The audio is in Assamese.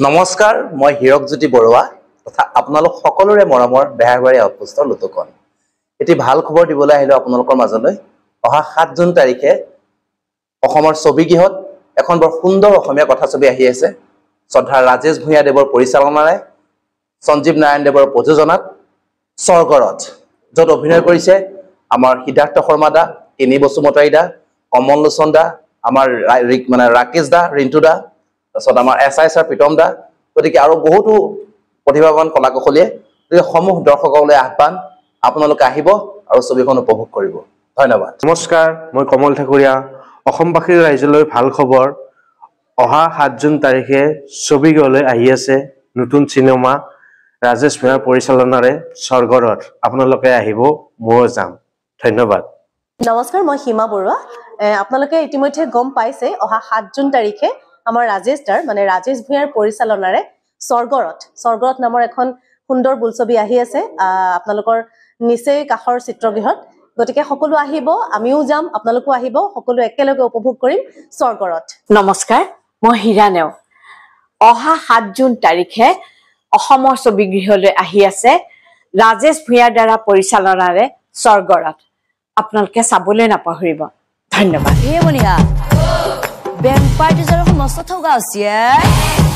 নমস্কাৰ, মই হীৰকজ্যোতি বৰুৱা তথা আপোনালোক সকলোৰে মৰমৰ বেহাৰবাৰী আউটপোষ্টৰ লুটুকন। এটি ভাল খবৰ দিবলৈ আহিলো আপোনালোকৰ মাজলৈ। অহা 7 জুন তাৰিখে অসমৰ ছবিগৃহত এখন বৰ সুন্দৰ অসমীয়া কথাছবি আহি আছে। শ্ৰদ্ধা ৰাজেশ ভূঞা দেৱৰ পৰিচালনাৰে সঞ্জীৱ নাৰায়ণ দেৱৰ প্ৰযোজনাত স্বৰ্গৰথ, য'ত অভিনয় কৰিছে আমাৰ সিদ্ধাৰ্থ শৰ্মা দা, কিনি বসুমতাৰী দা, কমল লোচন দা, আমাৰ ৰাকেশ দা, ৰিণ্টু দা, তাৰপিছত আমাৰ SI ছাৰ প্ৰীতম দা, গতিকে আৰু বহুতো প্ৰতিভাৱান কলা কৌশলীয়ে। গতিকে সমূহ দৰ্শকলৈ আহ্বান, আপোনালোকে আহিব আৰু ছবিখন উপভোগ কৰিব। ধন্যবাদ। নমস্কাৰ, মই কমল ঠাকুৰীয়া। অসমবাসীৰ ৰাইজলৈ ভাল খবৰ। অহা 7 জুন তাৰিখে ছবিগৃহলৈ আহি আছে নতুন চিনেমা ৰাজেশ ভূঞাৰ পৰিচালনাৰে স্বৰ্গৰথ। আপোনালোকে আহিব, ময়ো যাম। ধন্যবাদ। নমস্কাৰ, মই সীমা বৰুৱা। আপোনালোকে ইতিমধ্যে গম পাইছে অহা 7 জুন তাৰিখে আমাৰ ৰাজেশ ভূঞাৰ পৰিচালনাৰে স্বৰ্গৰথ নামৰ এখন সুন্দৰ বোলছবি আহি আছে আপোনালোকৰ নিচেই কাষৰ চিত্ৰগৃহত। গতিকে সকলো আহিব, আমিও যাম, আপোনালোকো আহিব, সকলো একেলগে উপভোগ কৰিম স্বৰ্গৰথ। নমস্কাৰ, মই হীৰা নেও। অহা 7 জুন তাৰিখে অসমৰ ছবিগৃহলৈ আহি আছে ৰাজেশ ভূঞাৰ দ্বাৰা পৰিচালনাৰে স্বৰ্গৰথ। আপোনালোকে চাবলৈ নাপাহৰিব। ধন্যবাদ। বেংক পাৰ্টি সমস্ত থকা হৈছে।